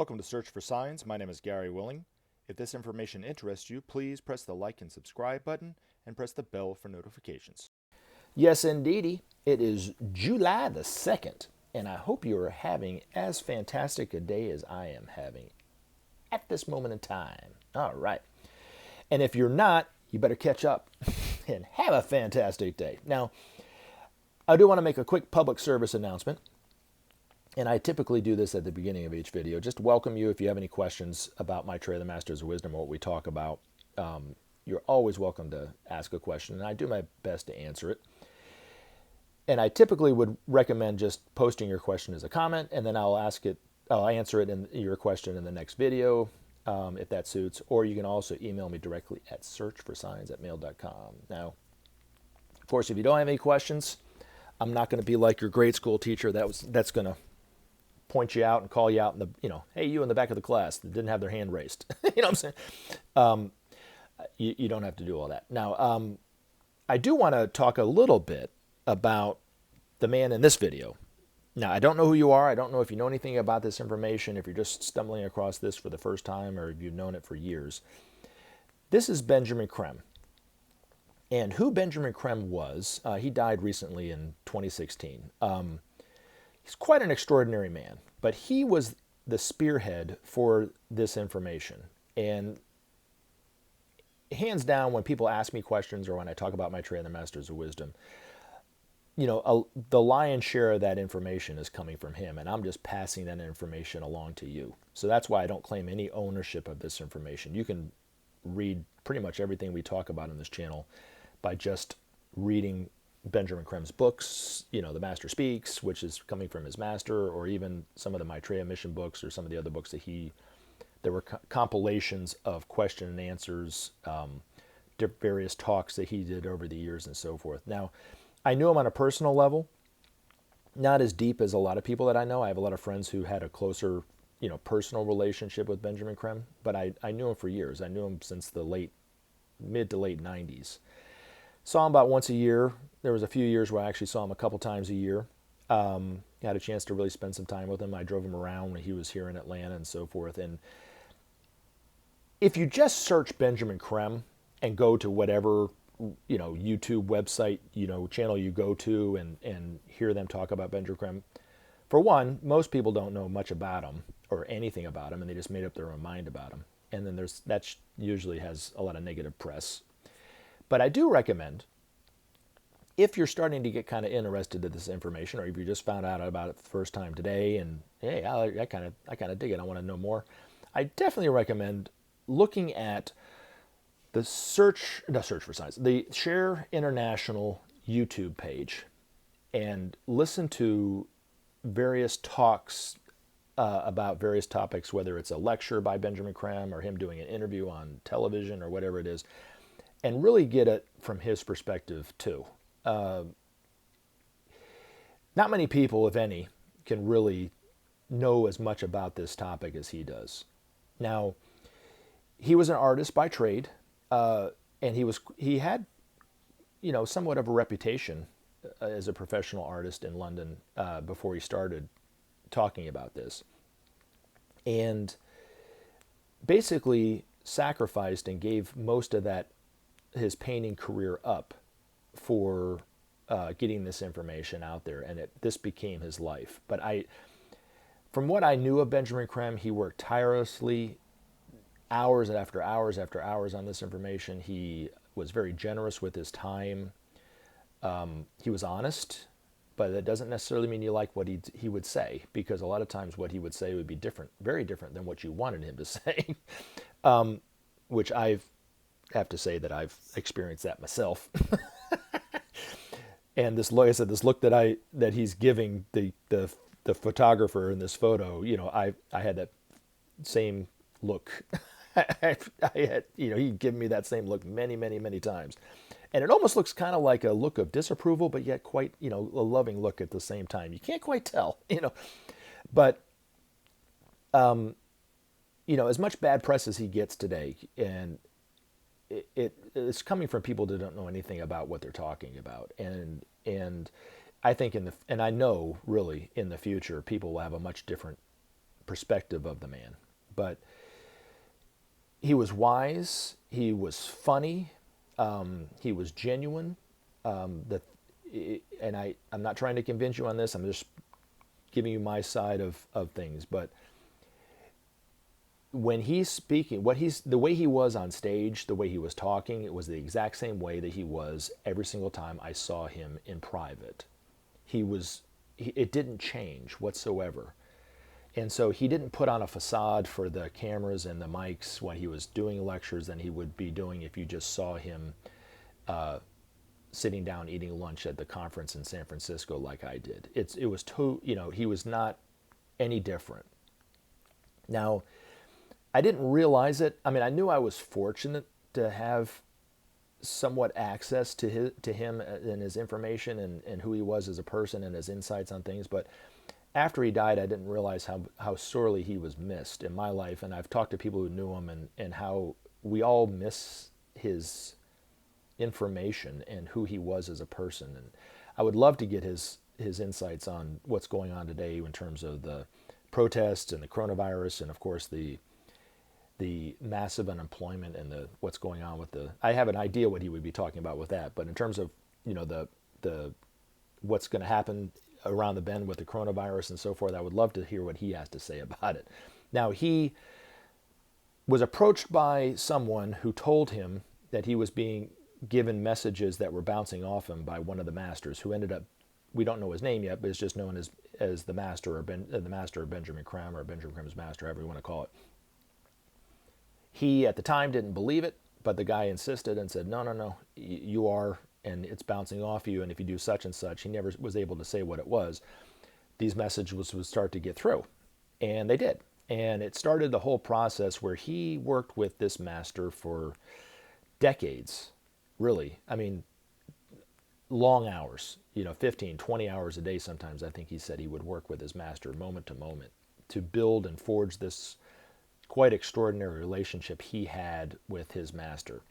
Welcome to Search for Signs. My name is Gary Willing. If this information interests you, please press the like and subscribe button and press the bell for notifications. Yes, indeedy. It is July the 2nd, and I hope you are having as fantastic a day as I am having at this moment in time. All right. And if you're not, you better catch up and have a fantastic day. Now, I do want to make a quick public service announcement. And I typically do this at the beginning of each video. Just to welcome you if you have any questions about Maitreya, the Masters of Wisdom, or what we talk about. You're always welcome to ask a question, and I do my best to answer it. And I typically would recommend just posting your question as a comment, and then I'll answer it in your question in the next video, if that suits. Or you can also email me directly at searchforsigns@mail.com. Now, of course, if you don't have any questions, I'm not going to be like your grade school teacher that's going to point you out and call you out in the, hey, you in the back of the class that didn't have their hand raised. You know what I'm saying? You don't have to do all that. Now, I do want to talk a little bit about the man in this video. Now, I don't know who you are. I don't know if you know anything about this information, if you're just stumbling across this for the first time, or if you've known it for years. This is Benjamin Creme. And who Benjamin Creme was, he died recently in 2016. He's quite an extraordinary man, but he was the spearhead for this information. And hands down, when people ask me questions or when I talk about Maitreya and the Masters of Wisdom, the lion's share of that information is coming from him, and I'm just passing that information along to you. So that's why I don't claim any ownership of this information. You can read pretty much everything we talk about on this channel by just reading Benjamin Creme's books, The Master Speaks, which is coming from his master, or even some of the Maitreya mission books, or some of the other books that there were compilations of question and answers, various talks that he did over the years and so forth. Now, I knew him on a personal level, not as deep as a lot of people that I know. I have a lot of friends who had a closer, personal relationship with Benjamin Creme, but I knew him for years. I knew him since the mid to late 90s. Saw him about once a year. There was a few years where I actually saw him a couple times a year. Had a chance to really spend some time with him. I drove him around when he was here in Atlanta and so forth. And if you just search Benjamin Creme and go to whatever, YouTube website, channel you go to and hear them talk about Benjamin Creme, for one, most people don't know much about him or anything about him, and they just made up their own mind about him. And then that usually has a lot of negative press. But I do recommend, if you're starting to get kind of interested in this information, or if you just found out about it the first time today and, hey, I kind of dig it, I want to know more, I definitely recommend looking at the Search for Signs, the Share International YouTube page, and listen to various talks about various topics, whether it's a lecture by Benjamin Creme or him doing an interview on television or whatever it is, and really get it from his perspective too. Not many people, if any, can really know as much about this topic as he does. Now, he was an artist by trade, and he had, somewhat of a reputation as a professional artist in London before he started talking about this, and basically sacrificed and gave most of his painting career up for getting this information out there, and this became his life. But from what I knew of Benjamin Creme, he worked tirelessly, hours after hours after hours on this information. He was very generous with his time. He was honest, but that doesn't necessarily mean you like what he would say, because a lot of times what he would say would be different, very different than what you wanted him to say, which I have to say that I've experienced that myself. And this, like I said, this look that he's giving the photographer in this photo, I had that same look. I had, he'd given me that same look many, many, many times. And it almost looks kind of like a look of disapproval, but yet quite, a loving look at the same time. You can't quite tell, But, as much bad press as he gets today, and it's coming from people that don't know anything about what they're talking about. And I think and I know really in the future, people will have a much different perspective of the man. But he was wise, he was funny, he was genuine. I'm not trying to convince you on this, I'm just giving you my side of things. But when he's speaking, the way he was on stage, the way he was talking, it was the exact same way that he was every single time I saw him in private. It didn't change whatsoever. And so he didn't put on a facade for the cameras and the mics when he was doing lectures than he would be doing if you just saw him sitting down eating lunch at the conference in San Francisco like I did. He was not any different. Now, I didn't realize it. I mean, I knew I was fortunate to have somewhat access to him and his information and who he was as a person and his insights on things. But after he died, I didn't realize how sorely he was missed in my life. And I've talked to people who knew him and how we all miss his information and who he was as a person. And I would love to get his insights on what's going on today in terms of the protests and the coronavirus and, of course, the massive unemployment and what's going on with I have an idea what he would be talking about with that, but in terms of the what's going to happen around the bend with the coronavirus and so forth, I would love to hear what he has to say about it. Now, he was approached by someone who told him that he was being given messages that were bouncing off him by one of the masters, who ended up, we don't know his name yet, but it's just known as the master or the master of Benjamin Creme, or Benjamin Creme's master, however you want to call it. He, at the time, didn't believe it, but the guy insisted and said, no, you are, and it's bouncing off you, and if you do such and such, he never was able to say what it was. These messages would start to get through, and they did. And it started the whole process where he worked with this master for decades, really. I mean, long hours, 15, 20 hours a day sometimes. I think he said he would work with his master moment to moment to build and forge this quite extraordinary relationship he had with his master.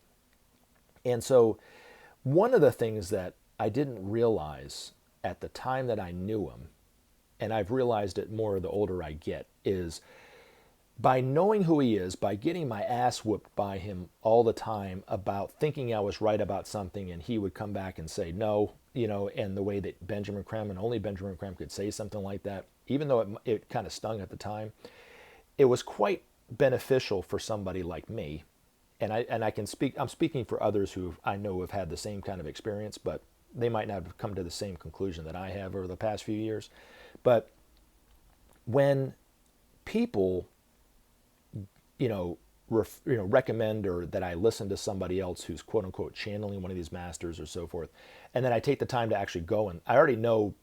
And so one of the things that I didn't realize at the time that I knew him, and I've realized it more the older I get, is by knowing who he is, by getting my ass whooped by him all the time about thinking I was right about something, and he would come back and say no, and the way that Benjamin Creme, and only Benjamin Creme, could say something like that, even though it kind of stung at the time, it was quite beneficial for somebody like me. And I'm speaking for others who I know have had the same kind of experience, but they might not have come to the same conclusion that I have over the past few years. But when people, recommend, or that I listen to somebody else who's quote unquote channeling one of these masters or so forth, and then I take the time to actually go, and I already know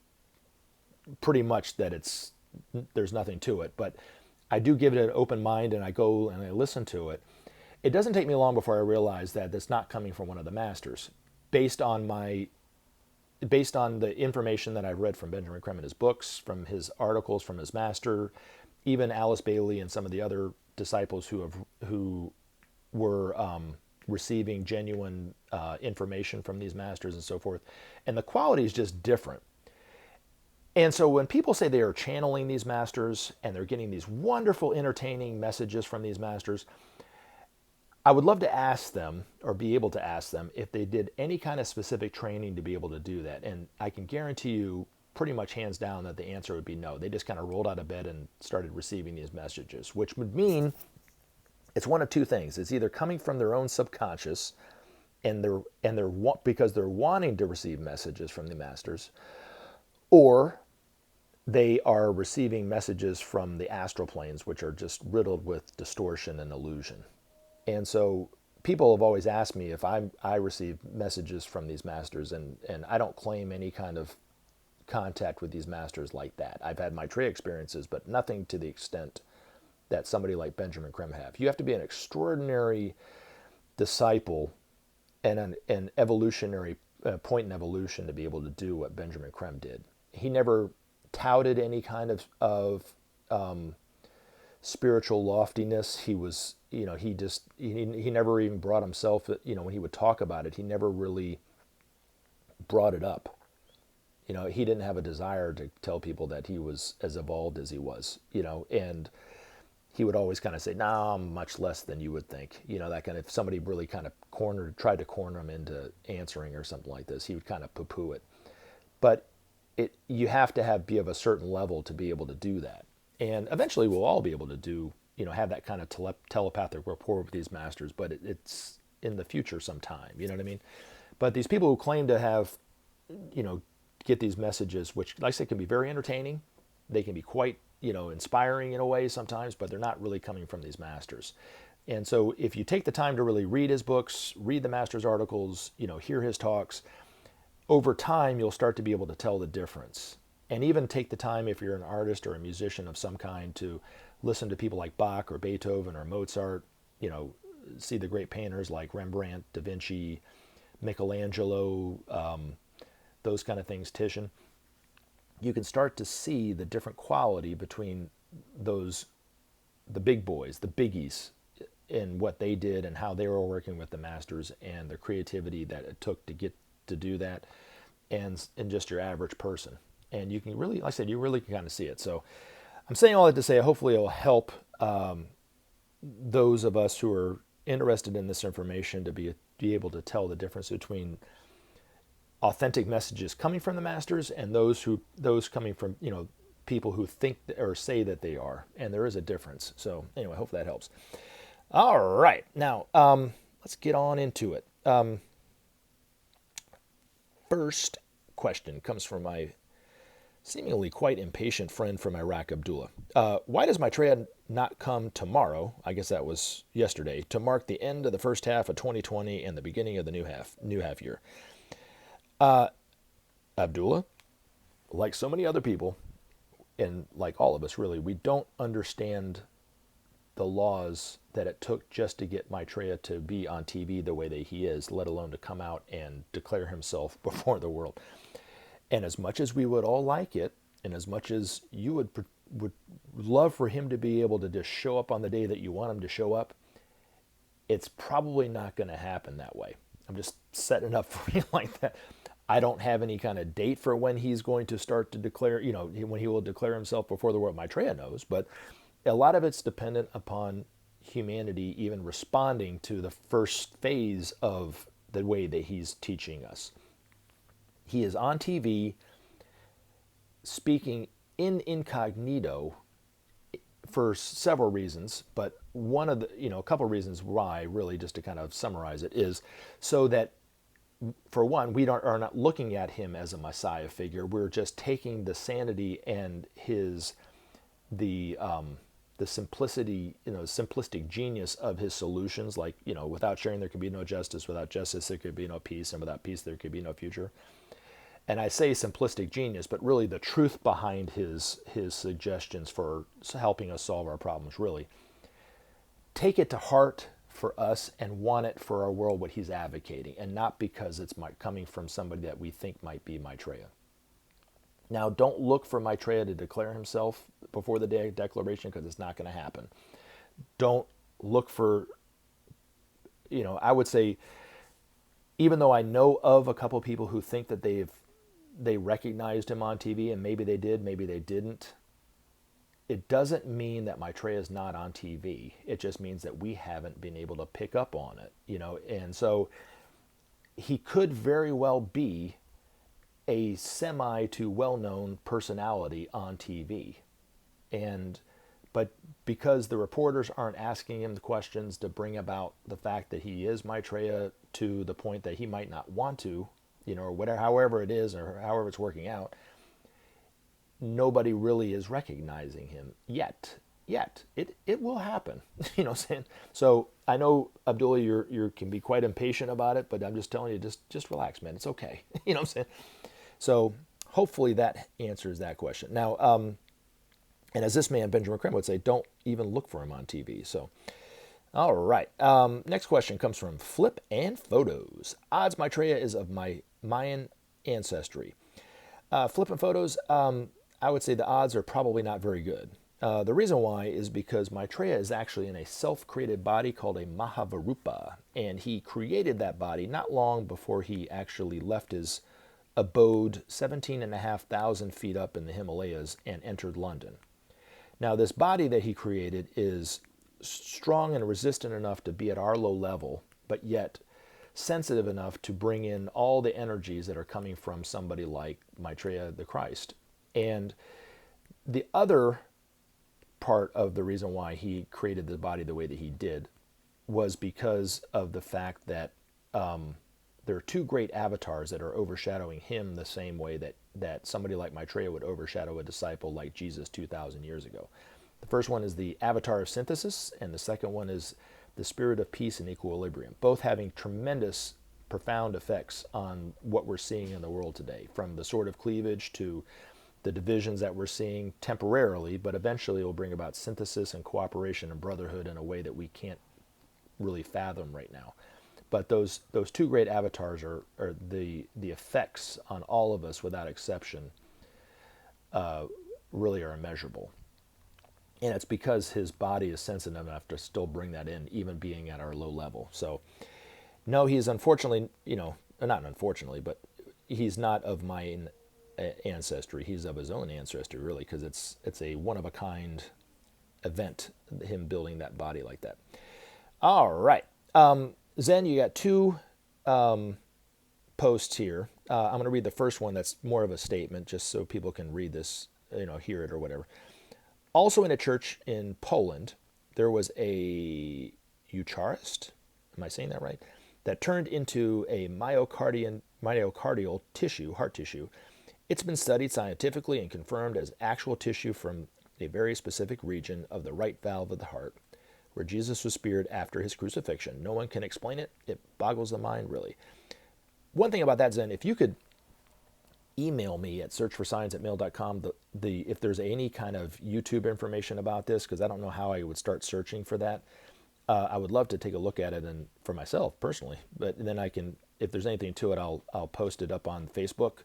pretty much that there's nothing to it, but I do give it an open mind, and I go and I listen to it. It doesn't take me long before I realize that it's not coming from one of the masters, based on the information that I've read from Benjamin Creme in his books, from his articles, from his master, even Alice Bailey and some of the other disciples who were receiving genuine information from these masters and so forth. And the quality is just different. And so when people say they are channeling these masters and they're getting these wonderful, entertaining messages from these masters, I would love to ask them, or be able to ask them, if they did any kind of specific training to be able to do that. And I can guarantee you, pretty much hands down, that the answer would be no. They just kind of rolled out of bed and started receiving these messages, which would mean it's one of two things. It's either coming from their own subconscious, because they're wanting to receive messages from the masters, or they are receiving messages from the astral planes, which are just riddled with distortion and illusion. And so people have always asked me if I receive messages from these masters, and I don't claim any kind of contact with these masters like that. I've had Maitreya experiences, but nothing to the extent that somebody like Benjamin Creme have. You have to be an extraordinary disciple and an evolutionary point in evolution to be able to do what Benjamin Creme did. He never touted any kind of spiritual loftiness. He was, he never even brought himself, when he would talk about it, he never really brought it up. He didn't have a desire to tell people that he was as evolved as he was, and he would always kind of say, "No, I'm much less than you would think." That kind of, if somebody really kind of tried to corner him into answering or something like this, he would kind of poo-poo it. But you have to be of a certain level to be able to do that. And eventually we'll all be able to have that kind of telepathic rapport with these masters, but it's in the future sometime, you know what I mean? But these people who claim to have, get these messages, which, like I say, can be very entertaining. They can be quite, inspiring in a way sometimes, but they're not really coming from these masters. And so if you take the time to really read his books, read the master's articles, hear his talks, over time you'll start to be able to tell the difference. And even take the time, if you're an artist or a musician of some kind, to listen to people like Bach or Beethoven or Mozart, see the great painters like Rembrandt, Da Vinci, Michelangelo, those kind of things, Titian. You can start to see the different quality between the big boys, the biggies, in what they did and how they were working with the masters and the creativity that it took to get to do that, and just your average person. And you can really, like I said, you really can kind of see it. So I'm saying all that to say, hopefully it'll help those of us who are interested in this information to be able to tell the difference between authentic messages coming from the masters and those coming from people who think or say that they are. And there is a difference. So anyway, hopefully that helps. All right, now let's get on into it. First question comes from my seemingly quite impatient friend from Iraq, Abdullah. Why does Maitreya not come tomorrow, I guess that was yesterday, to mark the end of the first half of 2020 and the beginning of the new half year? Abdullah, like so many other people, and like all of us really, we don't understand the laws that it took just to get Maitreya to be on TV the way that he is, let alone to come out and declare himself before the world. And as much as we would all like it, and as much as you would love for him to be able to just show up on the day that you want him to show up, it's probably not going to happen that way. I'm just setting it up for you like that. I don't have any kind of date for when he's going to start to declare, when he will declare himself before the world. Maitreya knows, but a lot of it's dependent upon humanity even responding to the first phase of the way that he's teaching us. He is on TV speaking in incognito for several reasons, but one of the, a couple of reasons why, really, just to kind of summarize it, is so that, for one, we are not looking at him as a Messiah figure. We're just taking the sanity and the simplicity, simplistic genius of his solutions, like, without sharing there can be no justice, without justice there could be no peace, and without peace there could be no future. And I say simplistic genius, but really the truth behind his suggestions for helping us solve our problems, really. Take it to heart for us and want it for our world, what he's advocating, and not because it's coming from somebody that we think might be Maitreya. Now, don't look for Maitreya to declare himself before the day of declaration, because it's not going to happen. Don't look for, I would say, even though I know of a couple people who think that they recognized him on TV, and maybe they did, maybe they didn't, it doesn't mean that Maitreya is not on TV. It just means that we haven't been able to pick up on it, and so he could very well be a semi to well-known personality on TV. But because the reporters aren't asking him the questions to bring about the fact that he is Maitreya to the point that he might not want to, or whatever, however it is, or however it's working out, nobody really is recognizing him yet. It will happen. So I know, Abdullah, you can be quite impatient about it, but I'm just telling you, just relax, man. It's okay. So hopefully that answers that question. Now, and as this man, Benjamin Creme, would say, don't even look for him on TV. So, all right. Next question comes from Flip and Photos. Odds Maitreya is of my Mayan ancestry. Flip and Photos, I would say the odds are probably not very good. The reason why is because Maitreya is actually in a self-created body called a Mahavarupa, and he created that body not long before he actually left his abode 17,500 feet up in the Himalayas and entered London. Now, this body that he created is strong and resistant enough to be at our low level, but yet sensitive enough to bring in all the energies that are coming from somebody like Maitreya the Christ. And the other part of the reason why he created the body the way that he did was because of the fact that there are two great avatars that are overshadowing him the same way that somebody like Maitreya would overshadow a disciple like Jesus 2,000 years ago. The first one is the avatar of synthesis, and the second one is the spirit of peace and equilibrium, both having tremendous, profound effects on what we're seeing in the world today, from the sword of cleavage to the divisions that we're seeing temporarily, but eventually will bring about synthesis and cooperation and brotherhood in a way that we can't really fathom right now. But those two great avatars are the effects on all of us without exception really are immeasurable. And it's because his body is sensitive enough to still bring that in, even being at our low level. So, no, he's unfortunately, not unfortunately, but he's not of my ancestry. He's of his own ancestry, really, because it's a one-of-a-kind event, him building that body like that. All right. Zen, you got two posts here. I'm going to read the first one that's more of a statement, just so people can read this, hear it or whatever. Also in a church in Poland, there was a Eucharist, am I saying that right? That turned into a myocardial tissue, heart tissue. It's been studied scientifically and confirmed as actual tissue from a very specific region of the right valve of the heart, where Jesus was speared after his crucifixion. No one can explain it. It boggles the mind, really. One thing about that, Zen, if you could email me at searchforscience@mail.com if there's any kind of YouTube information about this, because I don't know how I would start searching for that. I would love to take a look at it and for myself personally, but then I can, if there's anything to it, I'll post it up on Facebook.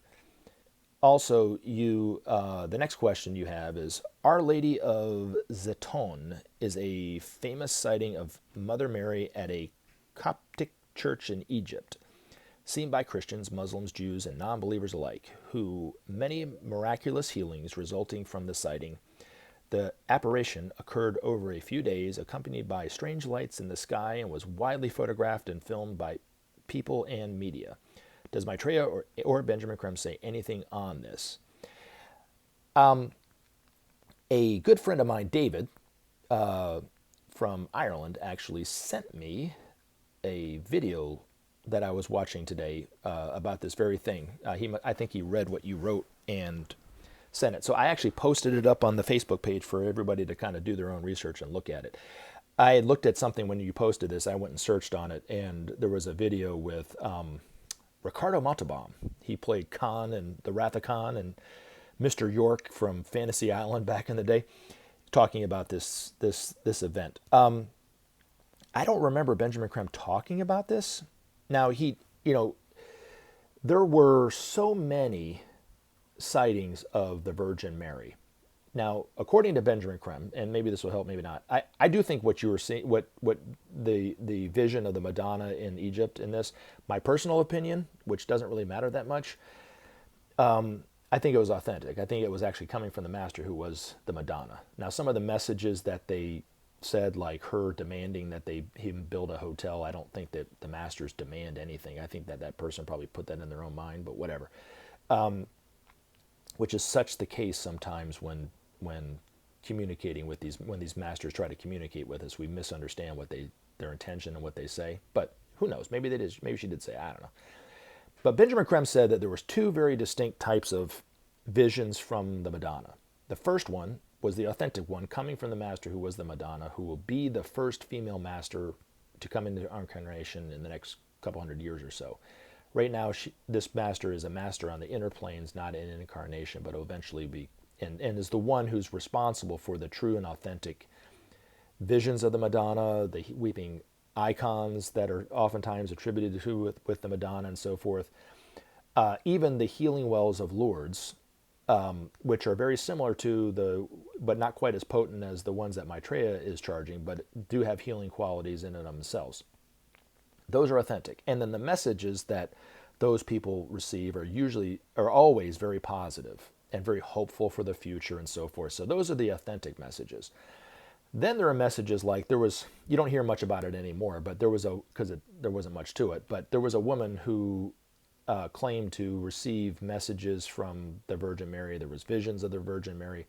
Also, the next question you have is, Our Lady of Zeitun is a famous sighting of Mother Mary at a Coptic church in Egypt, seen by Christians, Muslims, Jews, and non-believers alike, who many miraculous healings resulting from the sighting. The apparition occurred over a few days, accompanied by strange lights in the sky, and was widely photographed and filmed by people and media. Does Maitreya or Benjamin Creme say anything on this? A good friend of mine, David, from Ireland, actually sent me a video that I was watching today about this very thing. I think he read what you wrote and sent it. So I actually posted it up on the Facebook page for everybody to kind of do their own research and look at it. I had looked at something when you posted this. I went and searched on it, and there was a video with Ricardo Montalban. He played Khan and the Wrath of Khan and Mr. York from Fantasy Island back in the day, talking about this event. I don't remember Benjamin Creme talking about this. Now, there were so many sightings of the Virgin Mary. Now, according to Benjamin Creme, and maybe this will help, maybe not, I do think what you were seeing, what the vision of the Madonna in Egypt in this, my personal opinion, which doesn't really matter that much, I think it was authentic. I think it was actually coming from the Master, who was the Madonna. Now, some of the messages that they said, like her demanding that him build a hotel, I don't think that the Masters demand anything. I think that person probably put that in their own mind, but whatever. Which is such the case sometimes when communicating with when these masters try to communicate with us, we misunderstand their intention and what they say. But who knows? Maybe she did say, I don't know. But Benjamin Creme said that there was two very distinct types of visions from the Madonna. The first one was the authentic one, coming from the Master, who was the Madonna, who will be the first female master to come into incarnation in the next couple hundred years or so. Right now, this master is a master on the inner planes, not in incarnation, but will eventually be, and is the one who's responsible for the true and authentic visions of the Madonna, the weeping icons that are oftentimes attributed to with the Madonna and so forth. Even the healing wells of Lourdes, which are very similar to but not quite as potent as the ones that Maitreya is charging, but do have healing qualities in and of themselves. Those are authentic. And then the messages that those people receive are always very positive and very hopeful for the future and so forth. So those are the authentic messages. Then there are messages like you don't hear much about it anymore, but there wasn't much to it, but there was a woman who claimed to receive messages from the Virgin Mary. There was visions of the Virgin Mary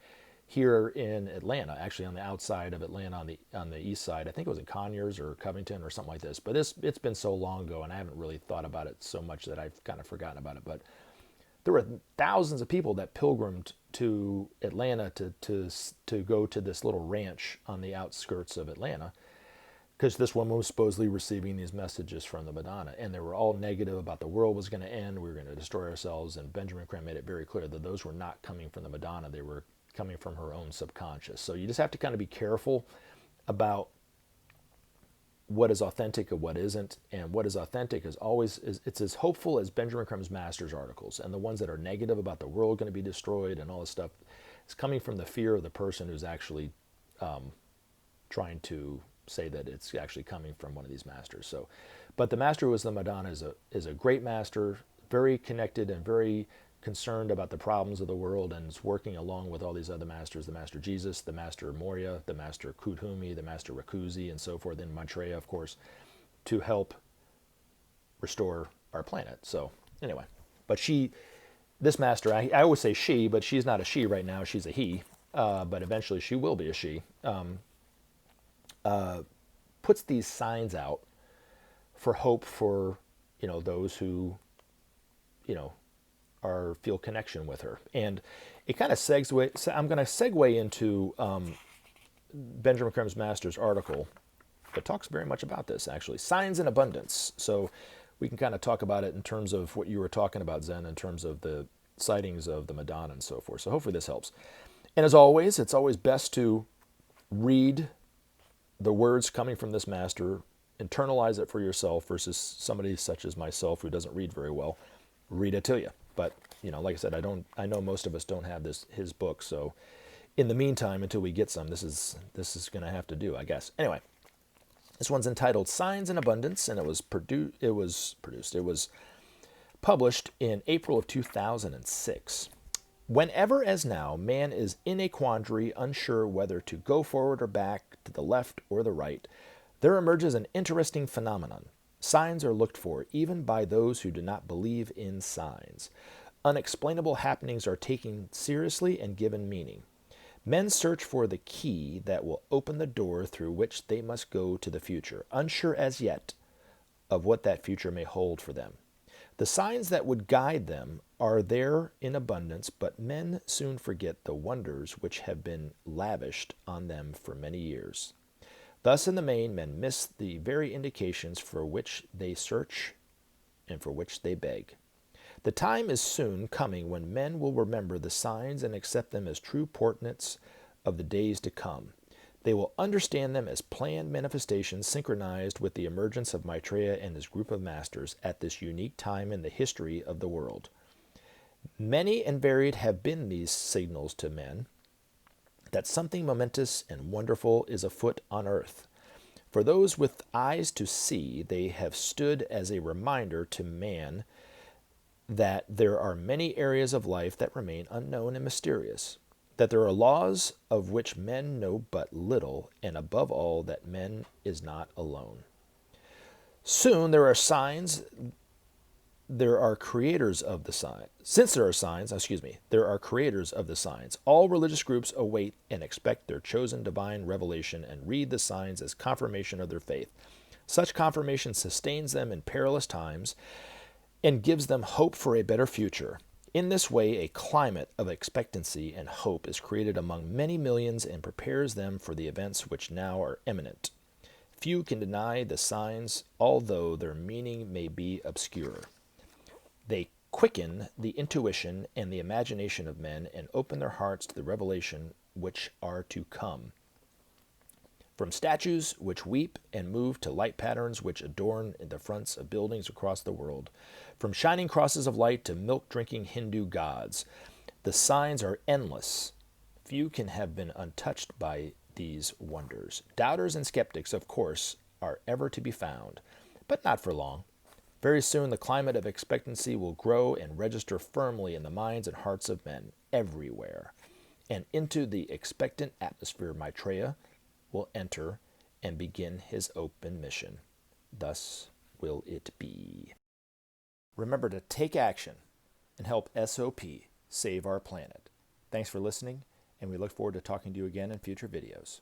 here in Atlanta, actually on the outside of Atlanta, on the east side. I think it was in Conyers or Covington or something like this. But it's been so long ago, and I haven't really thought about it so much that I've kind of forgotten about it. But there were thousands of people that pilgrimed to Atlanta to go to this little ranch on the outskirts of Atlanta, because this woman was supposedly receiving these messages from the Madonna, and they were all negative about the world was going to end, we were going to destroy ourselves, and Benjamin Creme made it very clear that those were not coming from the Madonna, they were coming from her own subconscious. So you just have to kind of be careful about what is authentic and what isn't, and what is authentic it's as hopeful as Benjamin Creme's Masters articles, and the ones that are negative about the world going to be destroyed and all this stuff is coming from the fear of the person who's actually trying to say that it's actually coming from one of these masters. So, but the master who was the Madonna is a great master, very connected and very concerned about the problems of the world, and is working along with all these other masters, the Master Jesus, the Master Moria, the Master Kudhumi, the Master Rakuzi, and so forth, and Maitreya, of course, to help restore our planet. So anyway, but this master, I always say she, but she's not a she right now, she's a he, but eventually she will be a she, puts these signs out for hope for, those who, feel connection with her. And it kind of segues, I'm going to segue into Benjamin Creme's Masters article that talks very much about this, actually. Signs in abundance. So we can kind of talk about it in terms of what you were talking about, Zen, in terms of the sightings of the Madonna and so forth. So hopefully this helps. And as always, it's always best to read the words coming from this master, internalize it for yourself versus somebody such as myself who doesn't read very well, read it to you. But, like I said, I know most of us don't have his book. So in the meantime, until we get some, this is going to have to do, I guess. Anyway, this one's entitled Signs in Abundance, and it was published in April of 2006. Whenever as now, man is in a quandary, unsure whether to go forward or back, to the left or the right, there emerges an interesting phenomenon. Signs are looked for, even by those who do not believe in signs. Unexplainable happenings are taken seriously and given meaning. Men search for the key that will open the door through which they must go to the future, unsure as yet of what that future may hold for them. The signs that would guide them are there in abundance, but men soon forget the wonders which have been lavished on them for many years. Thus, in the main, men miss the very indications for which they search and for which they beg. The time is soon coming when men will remember the signs and accept them as true portents of the days to come. They will understand them as planned manifestations synchronized with the emergence of Maitreya and his group of masters at this unique time in the history of the world. Many and varied have been these signals to men that something momentous and wonderful is afoot on earth. For those with eyes to see, they have stood as a reminder to man that there are many areas of life that remain unknown and mysterious, that there are laws of which men know but little, and above all, that man is not alone. Soon there are signs. There are creators of the sign. Since there are signs, there are creators of the signs. All religious groups await and expect their chosen divine revelation and read the signs as confirmation of their faith. Such confirmation sustains them in perilous times and gives them hope for a better future. In this way, a climate of expectancy and hope is created among many millions and prepares them for the events which now are imminent. Few can deny the signs, although their meaning may be obscure. They quicken the intuition and the imagination of men and open their hearts to the revelation which are to come. From statues which weep and move to light patterns which adorn the fronts of buildings across the world, from shining crosses of light to milk-drinking Hindu gods, the signs are endless. Few can have been untouched by these wonders. Doubters and skeptics, of course, are ever to be found, but not for long. Very soon, the climate of expectancy will grow and register firmly in the minds and hearts of men everywhere. And into the expectant atmosphere, Maitreya will enter and begin his open mission. Thus will it be. Remember to take action and help SOP save our planet. Thanks for listening, and we look forward to talking to you again in future videos.